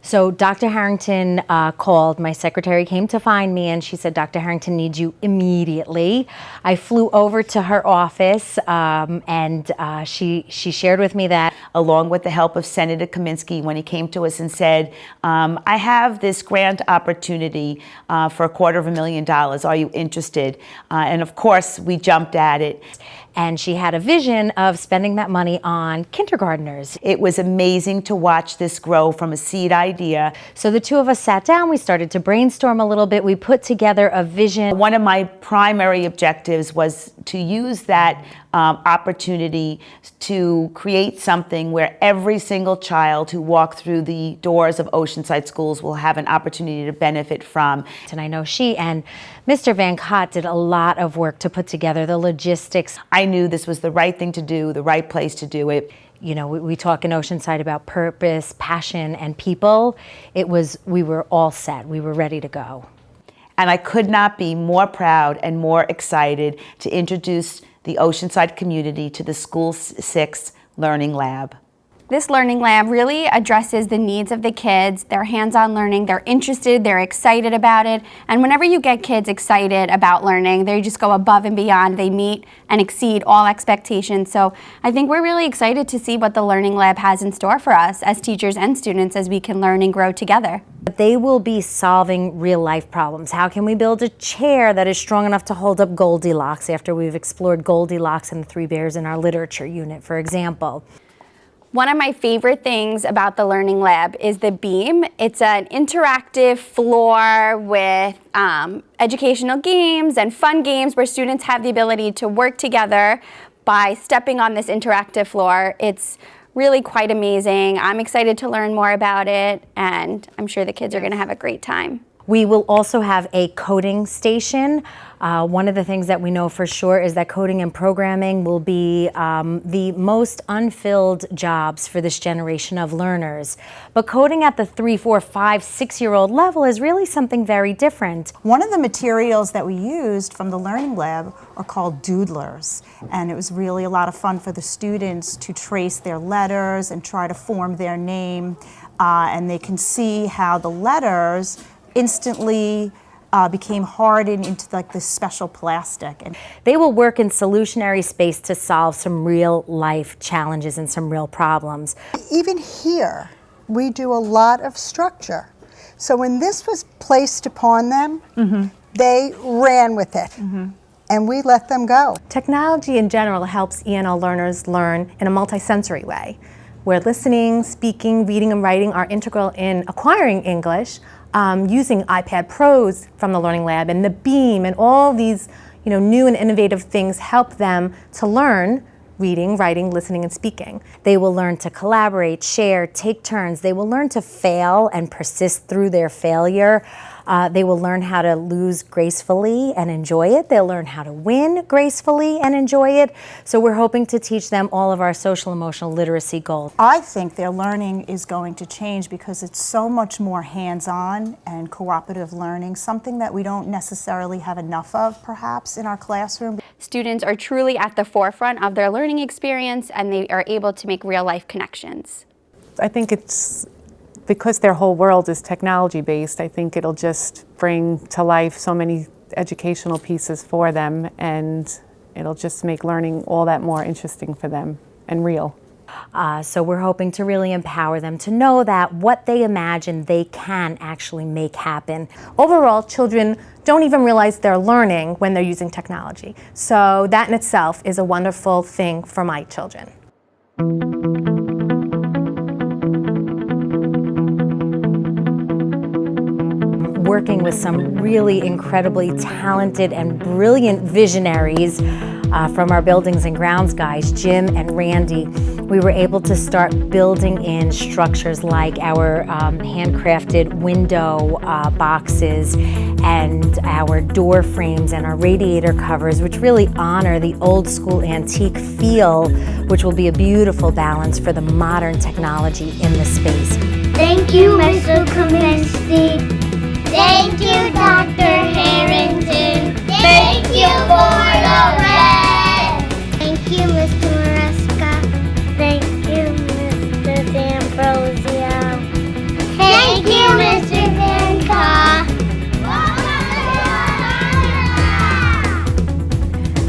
So Dr. Harrington called, my secretary came to find me, and she said, Dr. Harrington needs you immediately. I flew over to her office, and she shared with me that, along with the help of Senator Kaminsky, when he came to us and said, I have this grant opportunity for $250,000. Are you interested? And of course, we jumped at it. And she had a vision of spending that money on kindergartners. It was amazing to watch this grow from a seed idea. So the two of us sat down, we started to brainstorm a little bit, we put together a vision. One of my primary objectives was to use that opportunity to create something where every single child who walked through the doors of Oceanside schools will have an opportunity to benefit from. And I know she and Mr. Van Cott did a lot of work to put together the logistics. I knew this was the right thing to do, the right place to do it. You know, we talk in Oceanside about purpose, passion, and people. We were all set. We were ready to go. And I could not be more proud and more excited to introduce the Oceanside community to the School 6 Learning Lab. This Learning Lab really addresses the needs of the kids. They're hands-on learning, they're interested, they're excited about it. And whenever you get kids excited about learning, they just go above and beyond. They meet and exceed all expectations. So I think we're really excited to see what the Learning Lab has in store for us as teachers and students as we can learn and grow together. They will be solving real life problems. How can we build a chair that is strong enough to hold up Goldilocks after we've explored Goldilocks and the Three Bears in our literature unit, for example? One of my favorite things about the Learning Lab is the beam. It's an interactive floor with educational games and fun games where students have the ability to work together by stepping on this interactive floor. It's really quite amazing. I'm excited to learn more about it, and I'm sure the kids are going to have a great time. We will also have a coding station. One of the things that we know for sure is that coding and programming will be the most unfilled jobs for this generation of learners. But coding at the 3, 4, 5, 6-year-old level is really something very different. One of the materials that we used from the Learning Lab are called doodlers. And it was really a lot of fun for the students to trace their letters and try to form their name. And they can see how the letters instantly became hardened into like this special plastic. And they will work in solutionary space to solve some real life challenges and some real problems. Even here, we do a lot of structure. So when this was placed upon them, they ran with it. And we let them go. Technology in general helps ENL learners learn in a multisensory way, where listening, speaking, reading, and writing are integral in acquiring English. Using iPad Pros from the Learning Lab and the Beam and all these new and innovative things help them to learn reading, writing, listening, and speaking. They will learn to collaborate, share, take turns. They will learn to fail and persist through their failure. They will learn how to lose gracefully and enjoy it. They'll learn how to win gracefully and enjoy it. So we're hoping to teach them all of our social emotional literacy goals. I think their learning is going to change because it's so much more hands-on and cooperative learning, something that we don't necessarily have enough of perhaps in our classroom. Students are truly at the forefront of their learning experience, and they are able to make real-life connections. I think it's because their whole world is technology-based. I think it'll just bring to life so many educational pieces for them, and it'll just make learning all that more interesting for them and real. So we're hoping to really empower them to know that what they imagine they can actually make happen. Overall, children don't even realize they're learning when they're using technology. So that in itself is a wonderful thing for my children. Working with some really incredibly talented and brilliant visionaries from our buildings and grounds guys, Jim and Randy, we were able to start building in structures like our handcrafted window boxes and our door frames and our radiator covers, which really honor the old school antique feel, which will be a beautiful balance for the modern technology in the space. Thank you, Mr. Kaminsky. Thank you, Dr. Harrington. Thank you, Board of Ed. Thank you, Mr. Maresca. Thank you, Mr. D'Ambrosio. Thank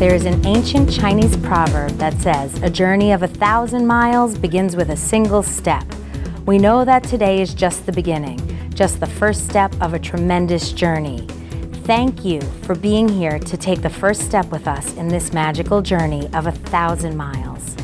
There is an ancient Chinese proverb that says, "A journey of 1,000 miles begins with a single step." We know that today is just the beginning, just the first step of a tremendous journey. Thank you for being here to take the first step with us in this magical journey of 1,000 miles.